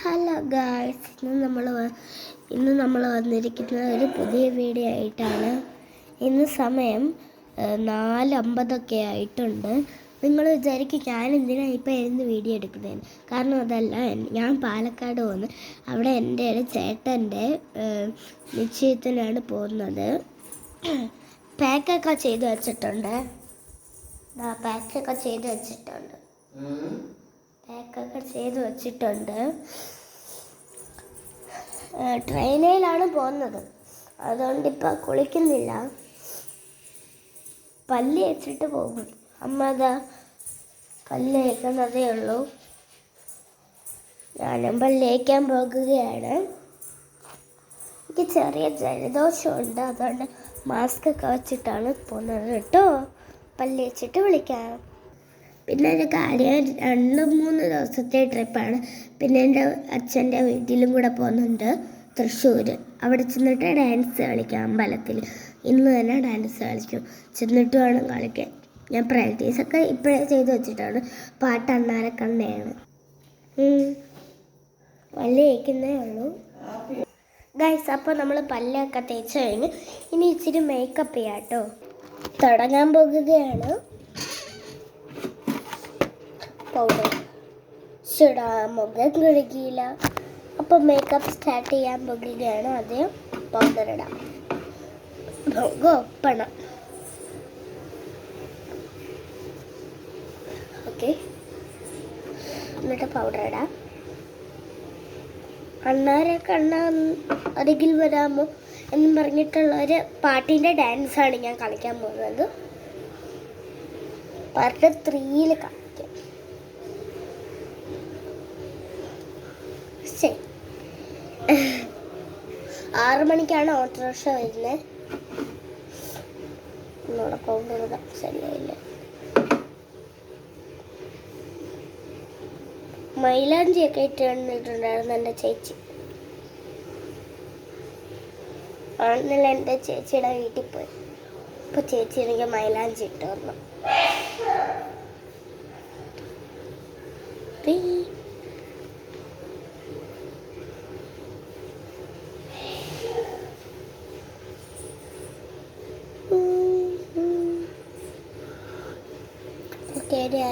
Hello guys, ഇന്ന് നമ്മൾ വന്നിരിക്കുന്നത് ഒരു പുതിയ വീഡിയോ ആയിട്ടാണ്. ഇന്ന് സമയം 4:50 ആയിട്ടുണ്ട്. നിങ്ങൾ വിചാരിക്കും ഞാൻ എന്തിനാണ് ഇപ്പോൾ ഇരുന്ന് വീഡിയോ എടുക്കുന്നതിന്. കാരണം അതല്ല, ഞാൻ പാലക്കാട് പോകുന്നു. അവിടെ എൻ്റെ ഒരു ചേട്ടൻ്റെ നിശ്ചയത്തിനാണ് പോകുന്നത്. പാക്കൊക്കെ ചെയ്ത് വെച്ചിട്ടുണ്ട്. ട്രെയിനിലാണ് പോകുന്നത്. അതുകൊണ്ടിപ്പോൾ കുളിക്കുന്നില്ല, പല്ല് തേച്ചിട്ട് പോകും. അമ്മതാ പല്ല് തേക്കുന്നതേ ഉള്ളൂ. ഞാനും പല്ല് തേക്കാൻ പോകുകയാണ്. എനിക്ക് ചെറിയ ജലദോഷമുണ്ട്, അതുകൊണ്ട് മാസ്ക് ഒക്കെ വെച്ചിട്ടാണ് പോകുന്നത് കേട്ടോ. പല്ല് തേച്ചിട്ട് വിളിക്കാം. പിന്നെ ഒരു കാര്യം, 2-3 ദിവസത്തെ ട്രിപ്പാണ്. പിന്നെ എൻ്റെ അച്ഛൻ്റെ വീട്ടിലും കൂടെ പോകുന്നുണ്ട്, തൃശ്ശൂർ. അവിടെ ചെന്നിട്ട് ഡാൻസ് കളിക്കാം അമ്പലത്തിൽ. ഇന്ന് തന്നെ ഡാൻസ് കളിക്കും. ചെന്നിട്ട് വേണം കളിക്കാൻ. ഞാൻ പ്രാക്ടീസൊക്കെ ഇപ്പോഴേ ചെയ്ത് വെച്ചിട്ടാണ്. പാട്ട് അണ്ണാരക്കണ്ണയാണ്. പല്ല് തേക്കുന്നേ ഉള്ളൂ ഗൈസ്. അപ്പോൾ നമ്മൾ പല്ലൊക്കെ തേച്ച് കഴിഞ്ഞ് ഇനി ഇച്ചിരി മേക്കപ്പ് ചെയ്യാം കേട്ടോ. തുടങ്ങാൻ പോകുകയാണ്. പൗഡർ മുഖം കഴുകിയില്ല, അപ്പോൾ മേക്കപ്പ് സ്റ്റാർട്ട് ചെയ്യാൻ പോകുകയാണ്. ആദ്യം പൗഡർ ഇടാം, മുഖം ഒപ്പണം. ഓക്കെ, എന്നിട്ട് പൗഡർ ഇടാം. കണ്ണ അരികിൽ വരാമോ എന്നും പറഞ്ഞിട്ടുള്ള ഒരു പാട്ടിൻ്റെ ഡാൻസാണ് ഞാൻ കളിക്കാൻ പോകുന്നത്. പാർട്ട് 3 കളിക്കാം. 6 മണിക്കാണ് ഓട്ടോറിക്ഷ വരുന്നത്. ഒന്നുകൂടെ പൗഡർ ഇടാം, ശരിയായില്ല. മൈലാഞ്ചിയൊക്കെ ഇട്ട് വന്നിട്ടുണ്ടായിരുന്നു എൻ്റെ ചേച്ചി. ഇന്നലെ എൻ്റെ ചേച്ചിയുടെ വീട്ടിൽ പോയി. അപ്പോൾ ചേച്ചി എനിക്ക് മൈലാഞ്ചി ഇട്ട് വന്നു.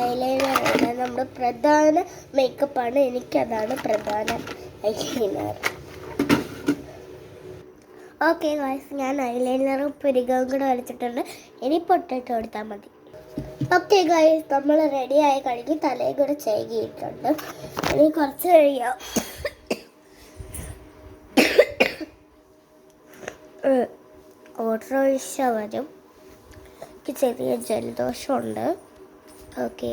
ഐലൈനർ നമ്മുടെ പ്രധാന മേക്കപ്പാണ്. എനിക്കതാണ് പ്രധാന ഐലൈനർ. ഓക്കെ ഗായ്സ്, ഞാൻ ഐലൈനറും പുരികവും കൂടെ വരച്ചിട്ടുണ്ട്. ഇനി പൊട്ടിട്ട് കൊടുത്താൽ മതി. ഓക്കെ ഗായ്സ്, നമ്മൾ റെഡിയായി കഴിഞ്ഞ് തലയും കൂടെ ചെയ്യിട്ടുണ്ട്. ഇനി കുറച്ച് കഴിയാം. ഓട്ടോറിക്ഷ വരും. എനിക്ക് ചെറിയ ജലദോഷമുണ്ട്. ഓക്കെ,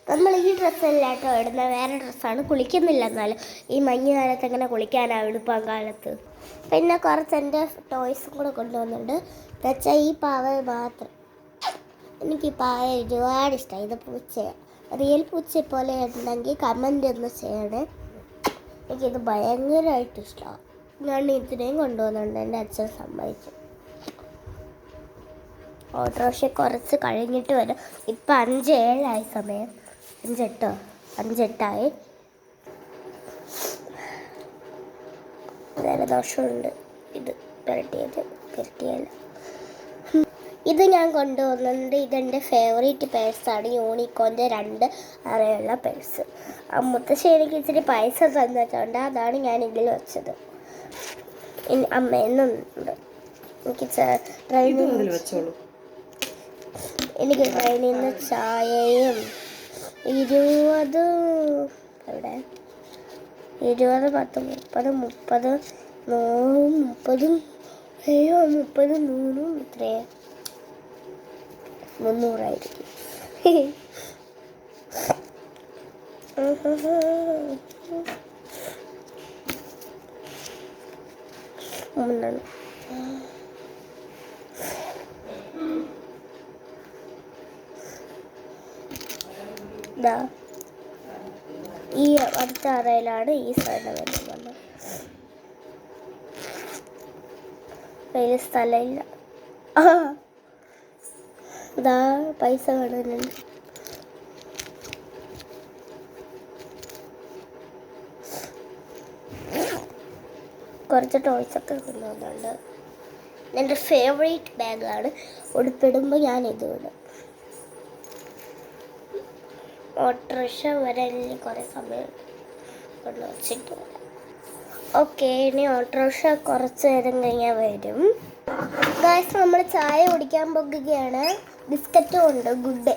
നമ്മൾ ഈ ഡ്രസ്സല്ല കേട്ടോ ഇടുന്നത്, വേറെ ഡ്രസ്സാണ്. കുളിക്കുന്നില്ല, എന്നാലും ഈ മഞ്ഞ് കാലത്ത് എങ്ങനെ കുളിക്കാനാണ് എളുപ്പം കാലത്ത്. പിന്നെ കുറച്ച് എൻ്റെ ടോയ്സും കൂടെ കൊണ്ടുവന്നിട്ടുണ്ട്. എന്നുവെച്ചാൽ ഈ പാവ മാത്രം. എനിക്ക് ഈ പാവ ഒരുപാട് ഇഷ്ടമായി. ഇത് പൂച്ചയാണ്, റിയൽ പൂച്ചയെ പോലെ ഉണ്ടെങ്കിൽ കമൻ്റ് ഒന്ന് ചെയ്യണേ. എനിക്കിത് ഭയങ്കരമായിട്ട് ഇഷ്ടമാണ്. ഞാൻ ഇതിനെയും കൊണ്ടുവന്നിട്ടുണ്ട്, എൻ്റെ അച്ഛൻ സമ്മതിച്ചു. ഓട്ടോറിക്ഷ കുറച്ച് കഴിഞ്ഞിട്ട് വരും. ഇപ്പം 5:07 സമയം. 5:08 ജലദോഷമുണ്ട്. ഇത് പുരട്ടിയല്ല. ഇത് ഞാൻ കൊണ്ടുവന്നിട്ടുണ്ട്. ഇതെൻ്റെ ഫേവറേറ്റ് പേഴ്സാണ്, യൂണിക്കോൻ്റെ 2 അറയുള്ള പേഴ്സ്. മുത്തശ്ശി എനിക്ക് ഇച്ചിരി പൈസ തന്നിട്ടുണ്ട്, അതാണ് ഞാൻ ഇതിൽ വെച്ചത്. അമ്മയെന്നുണ്ട്. എനിക്ക് ട്രെയിനിൽ നിന്ന് ചായയും 20 ഇവിടെ 20, 10, 30, 30, 100 ഇത്രയേ 300 ആയിരിക്കും. ഈ അടുത്ത അറയിലാണ് ഈ സൈഡ് വരുന്നത്. കയ്യിൽ സ്ഥലമില്ല. ഇതാ പൈസ കാണുന്നുണ്ട്. കുറച്ച് ടോയ്സൊക്കെ കൊണ്ടുവന്നുണ്ട്. എൻ്റെ ഫേവറേറ്റ് ബാഗാണ്. ഉടുപ്പിടുമ്പോൾ ഞാൻ ഇത് ഇടും. ഓട്ടോറിക്ഷ വരാൻ കുറേ സമയം കൊണ്ട് വച്ചിട്ട് വരാം. ഓക്കെ, ഇനി ഓട്ടോറിക്ഷ കുറച്ച് നേരം കഴിഞ്ഞാൽ വരും. ഗായ്സ്, നമ്മൾ ചായ കുടിക്കാൻ പോകുകയാണ്. ബിസ്ക്കറ്റും ഉണ്ട്. Good day.